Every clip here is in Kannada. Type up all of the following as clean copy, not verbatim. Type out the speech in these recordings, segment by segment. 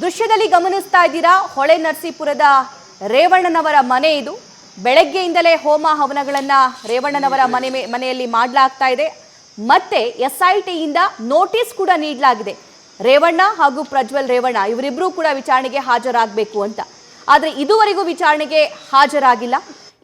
ದೃಶ್ಯದಲ್ಲಿ ಗಮನಿಸ್ತಾ ಇದ್ದೀರಾ, ಹೊಳೆ ನರಸೀಪುರದ ರೇವಣ್ಣನವರ ಮನೆ ಇದು. ಬೆಳಗ್ಗೆಯಿಂದಲೇ ಹೋಮ ಹವನಗಳನ್ನ ರೇವಣ್ಣನವರ ಮನೆಯಲ್ಲಿ ಮಾಡಲಾಗ್ತಾ ಇದೆ. ಮತ್ತೆ SITಯಿಂದ ನೋಟಿಸ್ ಕೂಡ ನೀಡಲಾಗಿದೆ. ರೇವಣ್ಣ ಹಾಗೂ ಪ್ರಜ್ವಲ್ ರೇವಣ್ಣ ಇವರಿಬ್ಬರೂ ಕೂಡ ವಿಚಾರಣೆಗೆ ಹಾಜರಾಗಬೇಕು ಅಂತ. ಆದರೆ ಇದುವರೆಗೂ ವಿಚಾರಣೆಗೆ ಹಾಜರಾಗಿಲ್ಲ.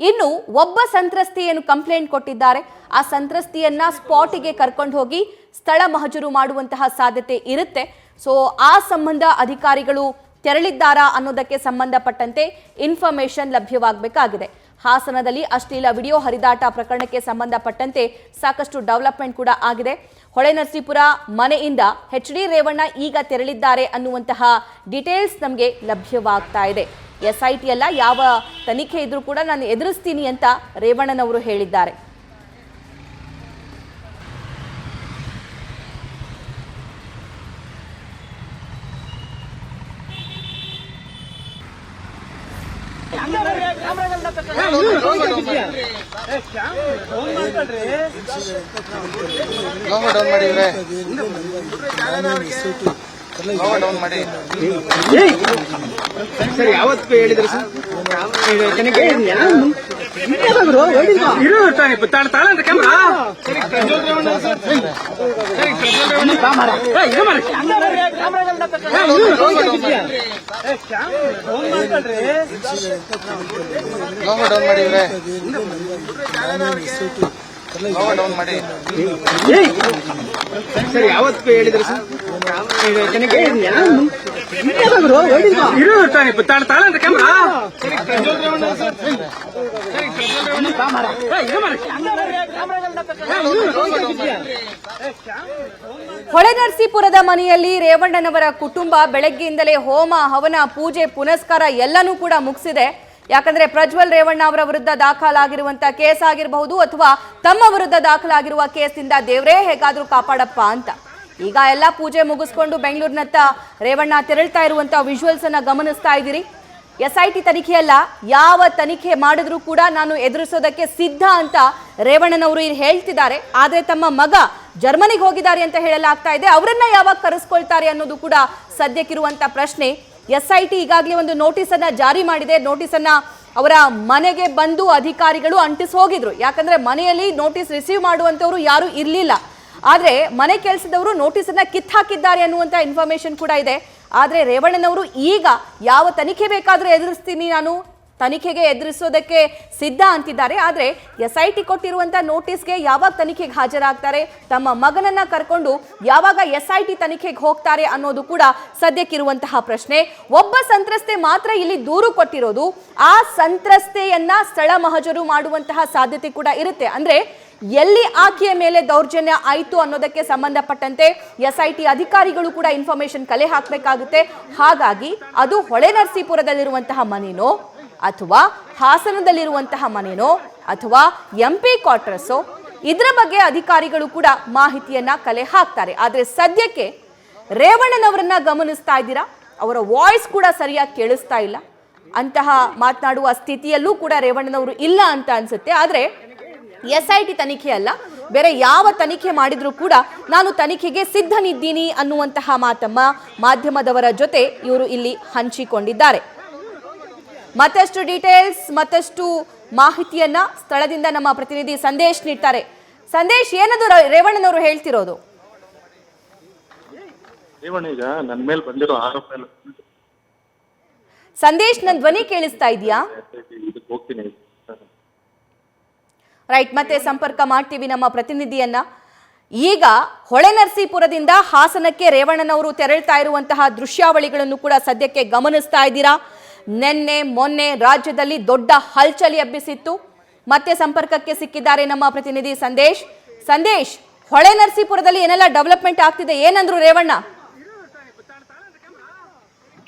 ಇನ್ನು ಒಬ್ಬ ಸಂತ್ರಸ್ತೆಯನ್ನು ಕಂಪ್ಲೇಂಟ್ ಕೊಟ್ಟಿದ್ದಾರೆ. ಆ ಸಂತ್ರಸ್ತೆಯನ್ನ ಸ್ಪಾಟಿಗೆ ಕರ್ಕೊಂಡು ಹೋಗಿ ಸ್ಥಳ ಮಹಜರು ಮಾಡುವಂತಹ ಸಾಧ್ಯತೆ ಇರುತ್ತೆ. ಸೊ ಆ ಸಂಬಂಧ ಅಧಿಕಾರಿಗಳು ತೆರಳಿದ್ದಾರಾ ಅನ್ನೋದಕ್ಕೆ ಸಂಬಂಧಪಟ್ಟಂತೆ ಇನ್ಫಾರ್ಮೇಶನ್ ಲಭ್ಯವಾಗಬೇಕಾಗಿದೆ. ಹಾಸನದಲ್ಲಿ ಅಶ್ಲೀಲ ವಿಡಿಯೋ ಹರಿದಾಟ ಪ್ರಕರಣಕ್ಕೆ ಸಂಬಂಧಪಟ್ಟಂತೆ ಸಾಕಷ್ಟು ಡೆವಲಪ್ಮೆಂಟ್ ಕೂಡ ಆಗಿದೆ. ಹೊಳೆ ನರಸೀಪುರ ಮನೆಯಿಂದ HD ರೇವಣ್ಣ ಈಗ ತೆರಳಿದ್ದಾರೆ ಅನ್ನುವಂತಹ ಡೀಟೇಲ್ಸ್ ನಮಗೆ ಲಭ್ಯವಾಗ್ತಾ ಇದೆ. SIT ಅಲ್ಲ, ಯಾವ ತನಿಖೆ ಇದ್ರೂ ಕೂಡ ನಾನು ಎದುರಿಸ್ತೀನಿ ಅಂತ ರೇವಣ್ಣನವರು ಹೇಳಿದ್ದಾರೆ. ಸರ್ ಯಾವತ್ತು ಹೇಳಿದ್ರು ಸರ್ ಸರ್ ಯಾವತ್ತು ಹೇಳಿದ್ರು ಸರ್ ಹೊಳೆ ನರಸೀಪುರದ ಮನೆಯಲ್ಲಿ ರೇವಣ್ಣನವರ ಕುಟುಂಬ ಬೆಳಗ್ಗೆಯಿಂದಲೇ ಹೋಮ ಹವನ ಪೂಜೆ ಪುನಸ್ಕಾರ ಎಲ್ಲನೂ ಕೂಡ ಮುಗಿಸಿದೆ. ಯಾಕಂದ್ರೆ ಪ್ರಜ್ವಲ್ ರೇವಣ್ಣ ಅವರ ವಿರುದ್ಧ ದಾಖಲಾಗಿರುವಂತಹ ಕೇಸ್ ಆಗಿರಬಹುದು ಅಥವಾ ತಮ್ಮ ವಿರುದ್ಧ ದಾಖಲಾಗಿರುವ ಕೇಸ್ನಿಂದ ದೇವರೇ ಹೇಗಾದ್ರೂ ಕಾಪಾಡಪ್ಪ ಅಂತ ಈಗ ಎಲ್ಲ ಪೂಜೆ ಮುಗಿಸ್ಕೊಂಡು ಬೆಂಗಳೂರಿನತ್ತ ರೇವಣ್ಣ ತೆರಳ್ತಾ ಇರುವಂತಹ ವಿಜುವಲ್ಸ್ ಅನ್ನ ಗಮನಿಸ್ತಾ ಇದ್ದೀರಿ. SIT ತನಿಖೆಯಲ್ಲ, ಯಾವ ತನಿಖೆ ಮಾಡಿದ್ರೂ ಕೂಡ ನಾನು ಎದುರಿಸೋದಕ್ಕೆ ಸಿದ್ಧ ಅಂತ ರೇವಣ್ಣನವರು ಹೇಳ್ತಿದ್ದಾರೆ. ಆದರೆ ತಮ್ಮ ಮಗ ಜರ್ಮನಿಗೆ ಹೋಗಿದ್ದಾರೆ ಅಂತ ಹೇಳಲಾಗ್ತಾ ಇದೆ. ಅವರನ್ನ ಯಾವಾಗ ಕರೆಸ್ಕೊಳ್ತಾರೆ ಅನ್ನೋದು ಕೂಡ ಸದ್ಯಕ್ಕಿರುವಂತ ಪ್ರಶ್ನೆ. SIT ಈಗಾಗಲೇ ಒಂದು ನೋಟಿಸ್ ಅನ್ನ ಜಾರಿ ಮಾಡಿದೆ. ನೋಟಿಸ್ ಅನ್ನ ಅವರ ಮನೆಗೆ ಬಂದು ಅಧಿಕಾರಿಗಳು ಅಂಟಿಸಿ ಹೋಗಿದ್ರು. ಯಾಕಂದ್ರೆ ಮನೆಯಲ್ಲಿ ನೋಟಿಸ್ ರಿಸೀವ್ ಮಾಡುವಂತವ್ರು ಯಾರು ಇರಲಿಲ್ಲ. ಆದ್ರೆ ಮನೆ ಕೆಲಸದವರು ನೋಟಿಸ್ ಅನ್ನ ಕಿತ್ತಾಕಿದ್ದಾರೆ ಅನ್ನುವಂತ ಇನ್ಫಾರ್ಮೇಶನ್ ಕೂಡ ಇದೆ. ಆದ್ರೆ ರೇವಣ್ಣನವರು ಈಗ ಯಾವ ತನಿಖೆ ಬೇಕಾದ್ರೂ ಎದುರಿಸ್ತೀನಿ, ನಾನು ತನಿಖೆಗೆ ಎದುರಿಸೋದಕ್ಕೆ ಸಿದ್ಧ ಅಂತಿದ್ದಾರೆ. ಆದ್ರೆ SIT ಕೊಟ್ಟಿರುವಂತ ನೋಟಿಸ್ಗೆ ಯಾವಾಗ ತನಿಖೆಗೆ ಹಾಜರಾಗ್ತಾರೆ, ತಮ್ಮ ಮಗನನ್ನ ಕರ್ಕೊಂಡು ಯಾವಾಗ SIT ತನಿಖೆಗೆ ಹೋಗ್ತಾರೆ ಅನ್ನೋದು ಕೂಡ ಸದ್ಯಕ್ಕಿರುವಂತಹ ಪ್ರಶ್ನೆ. ಒಬ್ಬ ಸಂತ್ರಸ್ತೆ ಮಾತ್ರ ಇಲ್ಲಿ ದೂರು ಕೊಟ್ಟಿರೋದು. ಆ ಸಂತ್ರಸ್ತೆಯನ್ನ ಸ್ಥಳ ಮಹಜರು ಮಾಡುವಂತಹ ಸಾಧ್ಯತೆ ಕೂಡ ಇರುತ್ತೆ. ಅಂದ್ರೆ ಎಲ್ಲಿ ಆಕೆಯ ಮೇಲೆ ದೌರ್ಜನ್ಯ ಆಯಿತು ಅನ್ನೋದಕ್ಕೆ ಸಂಬಂಧಪಟ್ಟಂತೆ SIT ಅಧಿಕಾರಿಗಳು ಕೂಡ ಇನ್ಫಾರ್ಮೇಶನ್ ಕಲೆ ಹಾಕಬೇಕಾಗುತ್ತೆ. ಹಾಗಾಗಿ ಅದು ಹೊಳೆ ನರಸೀಪುರದಲ್ಲಿರುವಂತಹ ಮನೆನೋ ಅಥವಾ ಹಾಸನದಲ್ಲಿರುವಂತಹ ಮನೆನೋ ಅಥವಾ MP ಕ್ವಾರ್ಟರ್ಸೋ, ಇದರ ಬಗ್ಗೆ ಅಧಿಕಾರಿಗಳು ಕೂಡ ಮಾಹಿತಿಯನ್ನ ಕಲೆ ಹಾಕ್ತಾರೆ. ಆದರೆ ಸದ್ಯಕ್ಕೆ ರೇವಣ್ಣನವರನ್ನ ಗಮನಿಸ್ತಾ ಇದ್ದೀರಾ, ಅವರ ವಾಯ್ಸ್ ಕೂಡ ಸರಿಯಾಗಿ ಕೇಳಿಸ್ತಾ ಇಲ್ಲ. ಅಂತಹ ಮಾತನಾಡುವ ಸ್ಥಿತಿಯಲ್ಲೂ ಕೂಡ ರೇವಣ್ಣನವರು ಇಲ್ಲ ಅಂತ ಅನ್ಸುತ್ತೆ. ಆದರೆ SIT ತನಿಖೆ ಅಲ್ಲ, ಬೇರೆ ಯಾವ ತನಿಖೆ ಮಾಡಿದ್ರೂ ಕೂಡ ನಾನು ತನಿಖೆಗೆ ಸಿದ್ಧನಿದ್ದೀನಿ ಅನ್ನುವಂತಹ ಮಾತಮ್ಮ ಮಾಧ್ಯಮದವರ ಜೊತೆ ಇವರು ಇಲ್ಲಿ ಹಂಚಿಕೊಂಡಿದ್ದಾರೆ. ಮತ್ತಷ್ಟು ಡೀಟೇಲ್ಸ್, ಮತ್ತಷ್ಟು ಮಾಹಿತಿಯನ್ನ ಸ್ಥಳದಿಂದ ನಮ್ಮ ಪ್ರತಿನಿಧಿ ಸಂದೇಶ್ ನೀಡ್ತಾರೆ. ಸಂದೇಶ್, ಏನದು ರೇವಣ್ಣನವರು ಹೇಳ್ತಿರೋದು? ಸಂದೇಶ್, ನನ್ನ ಧ್ವನಿ ಕೇಳಿಸ್ತಾ ಇದೆಯಾ? ರೈಟ್, ಮತ್ತೆ ಸಂಪರ್ಕ ಮಾಡ್ತೀವಿ ನಮ್ಮ ಪ್ರತಿನಿಧಿಯನ್ನ. ಈಗ ಹೊಳೆ ನರಸೀಪುರದಿಂದ ಹಾಸನಕ್ಕೆ ರೇವಣ್ಣನವರು ತೆರಳ್ತಾ ಇರುವಂತಹ ದೃಶ್ಯಾವಳಿಗಳನ್ನು ಕೂಡ ಸದ್ಯಕ್ಕೆ ಗಮನಿಸ್ತಾ ಇದ್ದೀರಾ. ನಿನ್ನೆ ಮೊನ್ನೆ ರಾಜ್ಯದಲ್ಲಿ ದೊಡ್ಡ ಹಲ್ಚಲಿ ಎಬ್ಬಿಸಿತ್ತು. ಮತ್ತೆ ಸಂಪರ್ಕಕ್ಕೆ ಸಿಕ್ಕಿದ್ದಾರೆ ನಮ್ಮ ಪ್ರತಿನಿಧಿ ಸಂದೇಶ್. ಸಂದೇಶ್, ಹೊಳೆ ನರಸೀಪುರದಲ್ಲಿ ಏನೆಲ್ಲ ಡೆವಲಪ್ಮೆಂಟ್ ಆಗ್ತಿದೆ, ಏನಂದ್ರು ರೇವಣ್ಣ?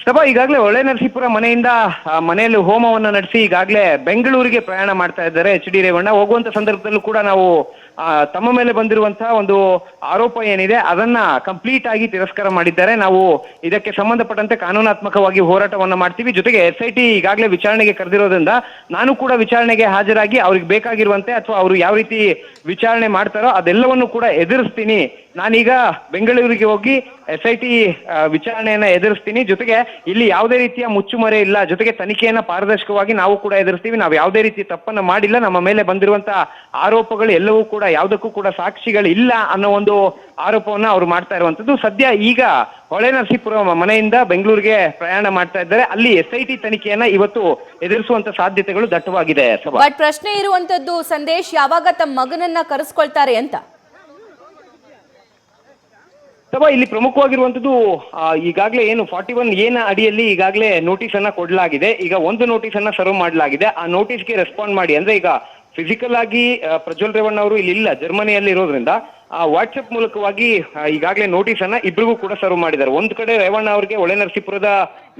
ಸಭಾ ಈಗಾಗಲೇ ಹೊಳೆ ನರಸೀಪುರ ಮನೆಯಲ್ಲಿ ಹೋಮವನ್ನ ನಡೆಸಿ ಈಗಾಗಲೇ ಬೆಂಗಳೂರಿಗೆ ಪ್ರಯಾಣ ಮಾಡ್ತಾ ಇದ್ದಾರೆ HD ರೇವಣ್ಣ. ಹೋಗುವಂತ ಸಂದರ್ಭದಲ್ಲೂ ಕೂಡ ನಾವು ತಮ್ಮ ಮೇಲೆ ಬಂದಿರುವಂತಹ ಒಂದು ಆರೋಪ ಏನಿದೆ ಅದನ್ನ ಕಂಪ್ಲೀಟ್ ಆಗಿ ತಿರಸ್ಕಾರ ಮಾಡಿದ್ದಾರೆ. ನಾವು ಇದಕ್ಕೆ ಸಂಬಂಧಪಟ್ಟಂತೆ ಕಾನೂನಾತ್ಮಕವಾಗಿ ಹೋರಾಟವನ್ನ ಮಾಡ್ತೀವಿ. ಜೊತೆಗೆ SIT ಈಗಾಗಲೇ ವಿಚಾರಣೆಗೆ ಕರೆದಿರೋದ್ರಿಂದ ನಾನು ಕೂಡ ವಿಚಾರಣೆಗೆ ಹಾಜರಾಗಿ ಅವ್ರಿಗೆ ಬೇಕಾಗಿರುವಂತೆ ಅಥವಾ ಅವರು ಯಾವ ರೀತಿ ವಿಚಾರಣೆ ಮಾಡ್ತಾರೋ ಅದೆಲ್ಲವನ್ನು ಕೂಡ ಎದುರಿಸ್ತೀನಿ. ನಾನೀಗ ಬೆಂಗಳೂರಿಗೆ ಹೋಗಿ SIT ವಿಚಾರಣೆಯನ್ನ ಎದುರಿಸ್ತೀನಿ. ಜೊತೆಗೆ ಇಲ್ಲಿ ಯಾವುದೇ ರೀತಿಯ ಮುಚ್ಚುಮರೆ ಇಲ್ಲ. ಜೊತೆಗೆ ತನಿಖೆಯನ್ನ ಪಾರದರ್ಶಕವಾಗಿ ನಾವು ಕೂಡ ಎದುರಿಸ್ತೀವಿ. ನಾವು ಯಾವುದೇ ರೀತಿ ತಪ್ಪನ್ನ ಮಾಡಿಲ್ಲ. ನಮ್ಮ ಮೇಲೆ ಬಂದಿರುವಂತಹ ಆರೋಪಗಳು ಎಲ್ಲವೂ ಕೂಡ ಯಾವುದಕ್ಕೂ ಕೂಡ ಸಾಕ್ಷಿಗಳು ಇಲ್ಲ ಅನ್ನೋ ಒಂದು ಆರೋಪವನ್ನ ಅವ್ರು ಮಾಡ್ತಾ ಇರುವಂತದ್ದು. ಸದ್ಯ ಈಗ ಹೊಳೆನರಸೀಪುರ ಮನೆಯಿಂದ ಬೆಂಗಳೂರಿಗೆ ಪ್ರಯಾಣ ಮಾಡ್ತಾ ಇದ್ದಾರೆ. ಅಲ್ಲಿ SIT ತನಿಖೆಯನ್ನ ಇವತ್ತು ಎದುರಿಸುವಂತ ಸಾಧ್ಯತೆಗಳು ದಟ್ಟವಾಗಿದೆ. ಬಟ್ ಪ್ರಶ್ನೆ ಇರುವಂತದ್ದು ಸಂದೇಶ್, ಯಾವಾಗ ತಮ್ಮ ಮಗನನ್ನ ಕರೆಸ್ಕೊಳ್ತಾರೆ ಅಂತ? ಸಭಾ ಇಲ್ಲಿ ಪ್ರಮುಖವಾಗಿರುವಂತದ್ದು ಈಗಾಗಲೇ ಏನು 41 ಏನ ಅಡಿಯಲ್ಲಿ ಈಗಾಗಲೇ ನೋಟಿಸ್ ಅನ್ನ ಕೊಡಲಾಗಿದೆ. ಈಗ ಒಂದು ನೋಟಿಸ್ ಅನ್ನ ಸರ್ವ್ ಮಾಡಲಾಗಿದೆ. ಆ ನೋಟಿಸ್ಗೆ ರೆಸ್ಪಾಂಡ್ ಮಾಡಿ ಅಂದ್ರೆ ಈಗ ಫಿಸಿಕಲ್ ಆಗಿ ಪ್ರಜ್ವಲ್ ರೇವಣ್ಣ ಅವರು ಇಲ್ಲಿ ಇಲ್ಲ, ಜರ್ಮನಿಯಲ್ಲಿ ಇರೋದ್ರಿಂದ ವಾಟ್ಸ್ಆಪ್ ಮೂಲಕವಾಗಿ ಈಗಾಗಲೇ ನೋಟಿಸ್ ಅನ್ನ ಇಬ್ಬರಿಗೂ ಕೂಡ ಸರ್ವ್ ಮಾಡಿದ್ದಾರೆ. ಒಂದು ಕಡೆ ರೇವಣ್ಣ ಅವರಿಗೆ ಹೊಳೆನರಸೀಪುರದ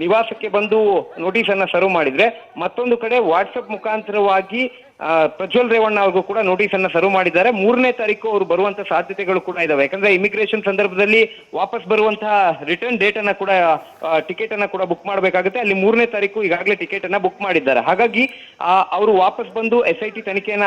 ನಿವಾಸಕ್ಕೆ ಬಂದು ನೋಟಿಸ್ ಅನ್ನ ಸರ್ವ್ ಮಾಡಿದ್ರೆ, ಮತ್ತೊಂದು ಕಡೆ ವಾಟ್ಸ್ಆಪ್ ಮುಖಾಂತರವಾಗಿ ಪ್ರಜ್ವಲ್ ರೇವಣ್ಣ ಅವ್ರಿಗೂ ಕೂಡ ನೋಟಿಸ್ ಅನ್ನ ಸರ್ವ್ ಮಾಡಿದ್ದಾರೆ. 3ನೇ ತಾರೀಕು ಅವರು ಬರುವಂತ ಸಾಧ್ಯತೆಗಳು ಕೂಡ ಇದಾವೆ. ಯಾಕಂದ್ರೆ ಇಮಿಗ್ರೇಷನ್ ಸಂದರ್ಭದಲ್ಲಿ ವಾಪಸ್ ಬರುವಂತಹ ರಿಟರ್ನ್ ಡೇಟ್ ಅನ್ನ ಕೂಡ ಟಿಕೆಟ್ ಅನ್ನ ಕೂಡ ಬುಕ್ ಮಾಡಬೇಕಾಗುತ್ತೆ. ಅಲ್ಲಿ 3ನೇ ತಾರೀಕು ಈಗಾಗಲೇ ಟಿಕೆಟ್ ಅನ್ನ ಬುಕ್ ಮಾಡಿದ್ದಾರೆ. ಹಾಗಾಗಿ ಅವರು ವಾಪಸ್ ಬಂದು SIT ತನಿಖೆಯನ್ನ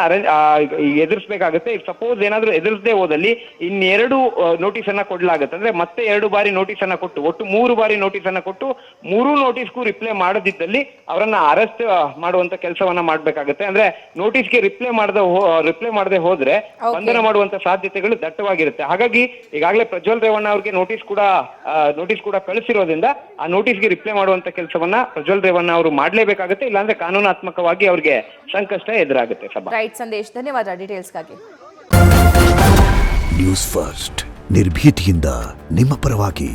ಎದುರಿಸಬೇಕಾಗುತ್ತೆ. ಸಪೋಸ್ ಏನಾದ್ರೂ ಎದುರಿಸದೆ ಹೋದಲ್ಲಿ ಇನ್ನೆರಡು ನೋಟಿಸ್ ಅನ್ನ ಕೊಡಲಾಗುತ್ತೆ. ಅಂದ್ರೆ ಮತ್ತೆ 2 ಬಾರಿ ನೋಟಿಸ್ ಅನ್ನ ಕೊಟ್ಟು ಒಟ್ಟು 3 ಬಾರಿ ನೋಟಿಸ್ ಅನ್ನ ಕೊಟ್ಟು 3 ನೋಟಿಸ್ಗೂ ರಿಪ್ಲೈ ಮಾಡದಿದ್ದಲ್ಲಿ ಅವರನ್ನ ಅರೆಸ್ಟ್ ಮಾಡುವಂತ ಕೆಲಸವನ್ನ ಮಾಡ್ಬೇಕಾಗುತ್ತೆ. ಅಂದ್ರೆ ನೋಟಿಸ್ಗೆ ರಿಪ್ಲೈ ಮಾಡದೆ ಹೋದ್ರೆ ಬಂಧನ ಮಾಡುವಂತ ಸಾಧ್ಯತೆಗಳು ದಟ್ಟವಾಗಿರುತ್ತೆ. ಹಾಗಾಗಿ ಈಗಾಗಲೇ ಪ್ರಜ್ವಲ್ ರೇವಣ್ಣ ಅವ್ರಿಗೆ ನೋಟಿಸ್ ಕೂಡ ಕಳಿಸಿರೋದ್ರಿಂದ ಆ ನೋಟಿಸ್ಗೆ ರಿಪ್ಲೈ ಮಾಡುವಂತ ಕೆಲಸವನ್ನ ಪ್ರಜ್ವಲ್ ರೇವಣ್ಣ ಅವರು ಮಾಡ್ಲೇಬೇಕಾಗುತ್ತೆ. ಇಲ್ಲಾಂದ್ರೆ ಕಾನೂನಾತ್ಮಕವಾಗಿ ಅವ್ರಿಗೆ ಸಂಕಷ್ಟ ಎದುರಾಗುತ್ತೆ. ಸಭಾ ರೈಟ್ ಸಂದೇಶ್, ಧನ್ಯವಾದ ಡೀಟೇಲ್ಸ್ಗಾಗಿ. ನ್ಯೂಸ್ ಫಸ್ಟ್ ನಿರ್ಭೀತಿಯಿಂದ ನಿಮ್ಮ ಪರವಾಗಿ.